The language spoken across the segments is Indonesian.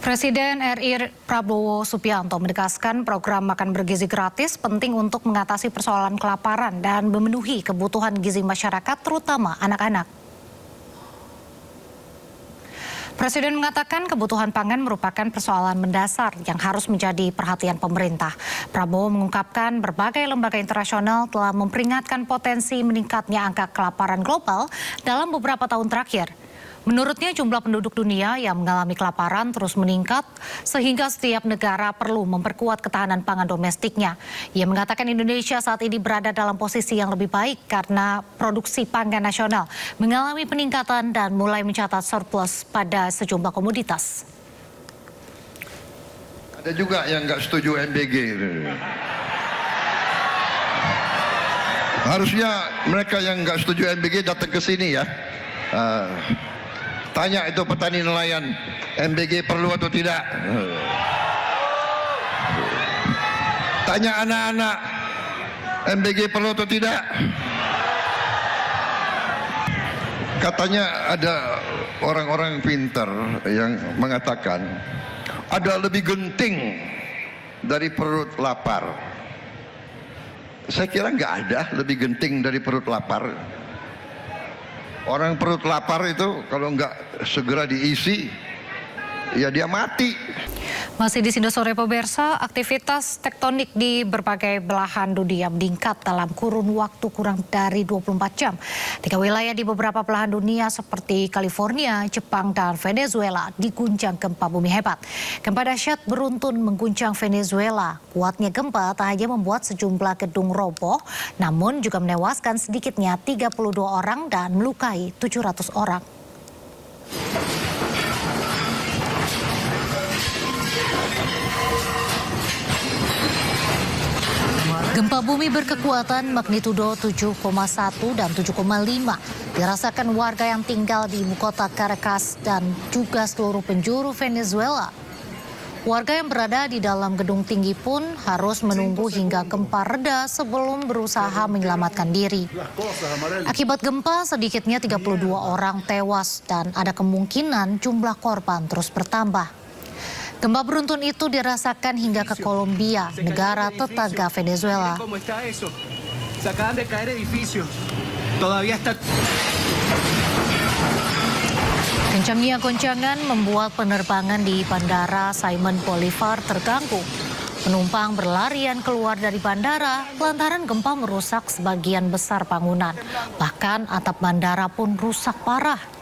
Presiden RI Prabowo Subianto menegaskan program makan bergizi gratis penting untuk mengatasi persoalan kelaparan dan memenuhi kebutuhan gizi masyarakat, terutama anak-anak. Presiden mengatakan kebutuhan pangan merupakan persoalan mendasar yang harus menjadi perhatian pemerintah. Prabowo mengungkapkan berbagai lembaga internasional telah memperingatkan potensi meningkatnya angka kelaparan global dalam beberapa tahun terakhir. Menurutnya jumlah penduduk dunia yang mengalami kelaparan terus meningkat sehingga setiap negara perlu memperkuat ketahanan pangan domestiknya. Ia mengatakan Indonesia saat ini berada dalam posisi yang lebih baik karena produksi pangan nasional mengalami peningkatan dan mulai mencatat surplus pada sejumlah komoditas. Ada juga yang nggak setuju MBG. Harusnya mereka yang nggak setuju MBG datang ke sini ya. Tanya itu petani nelayan, MBG perlu atau tidak? Tanya anak-anak, MBG perlu atau tidak? Katanya ada orang-orang pintar yang mengatakan ada lebih genting dari perut lapar. Saya kira nggak ada lebih genting dari perut lapar. Orang perut lapar itu kalau nggak segera diisi, ya dia mati. Masih di Sindosore pemirsa, aktivitas tektonik di berbagai belahan dunia meningkat dalam kurun waktu kurang dari 24 jam. 3 wilayah di beberapa belahan dunia seperti California, Jepang, dan Venezuela diguncang gempa bumi hebat. Gempa dahsyat beruntun mengguncang Venezuela. Kuatnya gempa tak hanya membuat sejumlah gedung roboh, namun juga menewaskan sedikitnya 32 orang dan melukai 700 orang. Gempa bumi berkekuatan magnitudo 7,1 dan 7,5 dirasakan warga yang tinggal di ibu kota Caracas dan juga seluruh penjuru Venezuela. Warga yang berada di dalam gedung tinggi pun harus menunggu hingga gempa reda sebelum berusaha menyelamatkan diri. Akibat gempa sedikitnya 32 orang tewas dan ada kemungkinan jumlah korban terus bertambah. Gempa beruntun itu dirasakan hingga ke Kolombia, negara tetangga Venezuela. Kencangnya goncangan membuat penerbangan di Bandara Simon Bolivar terganggu. Penumpang berlarian keluar dari bandara lantaran gempa merusak sebagian besar bangunan. Bahkan atap bandara pun rusak parah.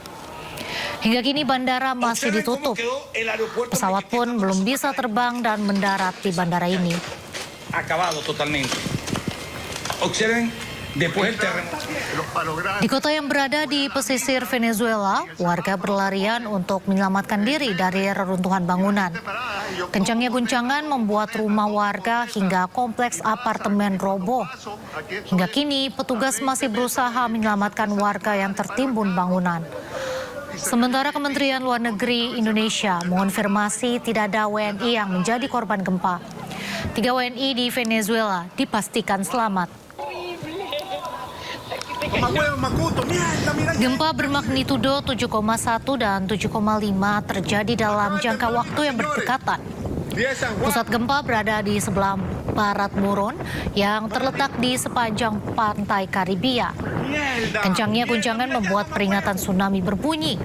Hingga kini bandara masih ditutup. Pesawat pun belum bisa terbang dan mendarat di bandara ini. Di kota yang berada di pesisir Venezuela, warga berlarian untuk menyelamatkan diri dari reruntuhan bangunan. Kencangnya guncangan membuat rumah warga hingga kompleks apartemen roboh. Hingga kini petugas masih berusaha menyelamatkan warga yang tertimbun bangunan. Sementara Kementerian Luar Negeri Indonesia mengonfirmasi tidak ada WNI yang menjadi korban gempa. 3 WNI di Venezuela dipastikan selamat. Gempa bermagnitudo 7,1 dan 7,5 terjadi dalam jangka waktu yang berdekatan. Pusat gempa berada di sebelah barat Muron yang terletak di sepanjang pantai Karibia. Kencangnya guncangan membuat peringatan tsunami berbunyi.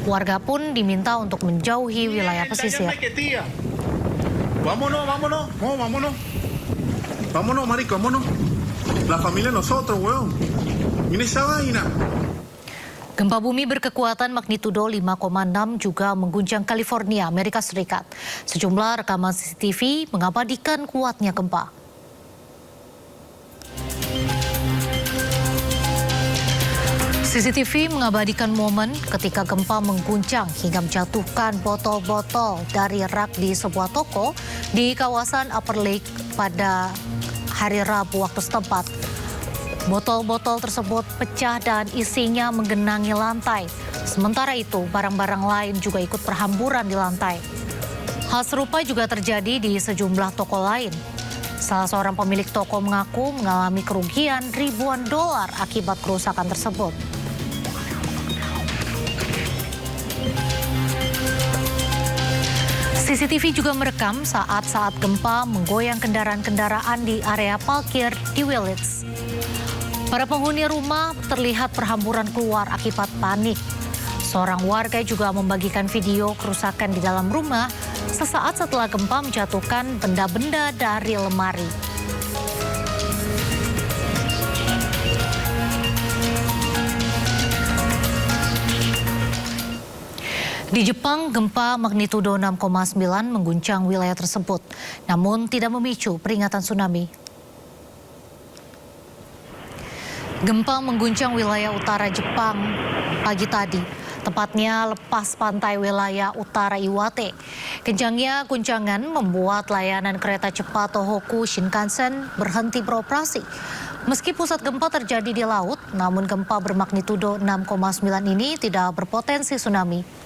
Warga pun diminta untuk menjauhi wilayah pesisir. Vámonos, marico, vámonos. La familia nosotros, weón. Mira esa vaina. Gempa bumi berkekuatan magnitudo 5,6 juga mengguncang California, Amerika Serikat. Sejumlah rekaman CCTV mengabadikan kuatnya gempa. CCTV mengabadikan momen ketika gempa mengguncang hingga menjatuhkan botol-botol dari rak di sebuah toko di kawasan Upper Lake pada hari Rabu waktu setempat. Botol-botol tersebut pecah dan isinya menggenangi lantai. Sementara itu, barang-barang lain juga ikut berhamburan di lantai. Hal serupa juga terjadi di sejumlah toko lain. Salah seorang pemilik toko mengaku mengalami kerugian ribuan dolar akibat kerusakan tersebut. CCTV juga merekam saat gempa menggoyang kendaraan-kendaraan di area parkir di Willits. Para penghuni rumah terlihat berhamburan keluar akibat panik. Seorang warga juga membagikan video kerusakan di dalam rumah sesaat setelah gempa menjatuhkan benda-benda dari lemari. Di Jepang, gempa magnitudo 6,9 mengguncang wilayah tersebut, namun tidak memicu peringatan tsunami. Gempa mengguncang wilayah utara Jepang pagi tadi, tepatnya lepas pantai wilayah utara Iwate. Kencangnya guncangan membuat layanan kereta cepat Tohoku Shinkansen berhenti beroperasi. Meski pusat gempa terjadi di laut, namun gempa bermagnitudo 6,9 ini tidak berpotensi tsunami.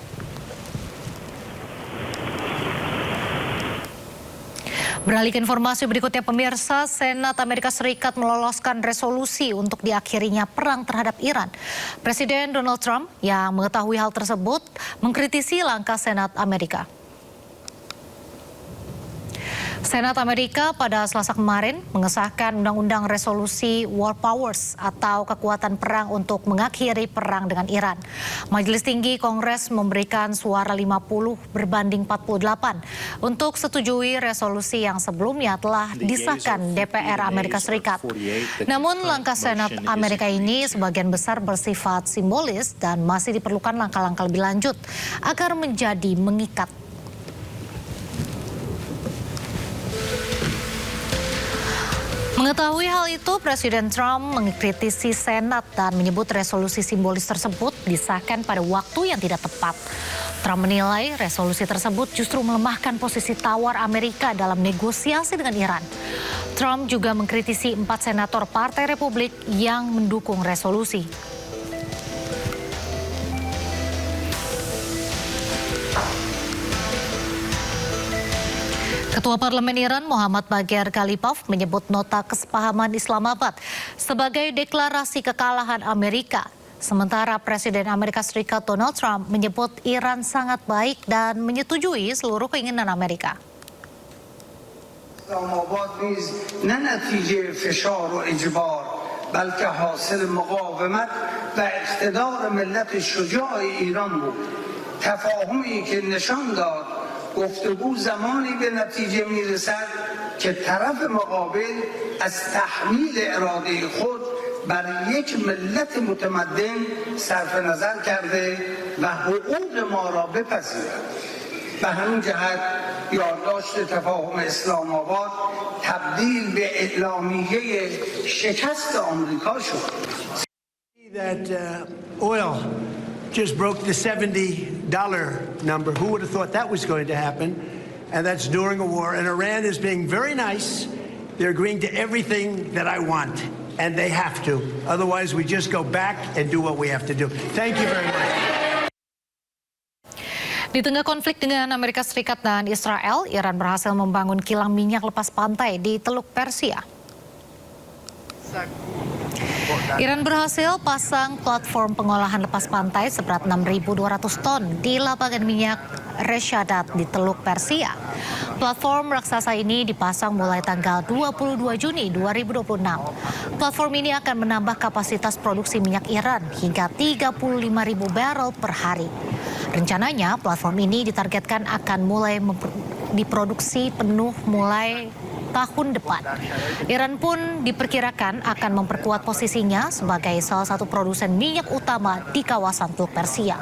Beralih ke informasi berikutnya, pemirsa, Senat Amerika Serikat meloloskan resolusi untuk diakhirinya perang terhadap Iran. Presiden Donald Trump yang mengetahui hal tersebut mengkritisi langkah Senat Amerika. Senat Amerika pada Selasa kemarin mengesahkan Undang-Undang Resolusi War Powers atau kekuatan perang untuk mengakhiri perang dengan Iran. Majelis Tinggi Kongres memberikan suara 50 berbanding 48 untuk setujui resolusi yang sebelumnya telah disahkan DPR Amerika Serikat. Namun langkah Senat Amerika ini sebagian besar bersifat simbolis dan masih diperlukan langkah-langkah lebih lanjut agar menjadi mengikat. Mengetahui hal itu, Presiden Trump mengkritisi Senat dan menyebut resolusi simbolis tersebut disahkan pada waktu yang tidak tepat. Trump menilai resolusi tersebut justru melemahkan posisi tawar Amerika dalam negosiasi dengan Iran. Trump juga mengkritisi 4 senator Partai Republik yang mendukung resolusi. Ketua Parlemen Iran Muhammad Bagher Ghalibaf menyebut nota kesepahaman Islamabad sebagai deklarasi kekalahan Amerika. Sementara Presiden Amerika Serikat Donald Trump menyebut Iran sangat baik dan menyetujui seluruh keinginan Amerika. اسلام‌آباد نیز نه نتیجه فشار و اجبار بلکه حاصل مقاومت و اقتدار ملت شجاع ایران بود. تفاهمی که نشان داد گفتگو زمانی به نتیجه میرسد که طرف مقابل از تحمیل اراده خود بر یک ملت متمدن صرف نظر کرده و حقوق ما را بپذیرد. به همین جهت یادداشت تفاهم اسلام آباد تبدیل به اعلامیه شکست آمریکا شد. That oil just broke the $70 number. Who would have thought that was going to happen? And that's during a war. And Iran is being very nice. They're agreeing to everything that I want. And they have to. Otherwise, we just go back and do what we have to do. Thank you very much. Di tengah konflik dengan Amerika Serikat dan Israel, Iran berhasil membangun kilang minyak lepas pantai di Teluk Persia. Iran berhasil pasang platform pengolahan lepas pantai seberat 6.200 ton di lapangan minyak Reshadat di Teluk Persia. Platform raksasa ini dipasang mulai tanggal 22 Juni 2026. Platform ini akan menambah kapasitas produksi minyak Iran hingga 35.000 barrel per hari. Rencananya platform ini ditargetkan akan mulai diproduksi penuh mulai tahun depan. Iran pun diperkirakan akan memperkuat posisinya sebagai salah satu produsen minyak utama di kawasan Teluk Persia.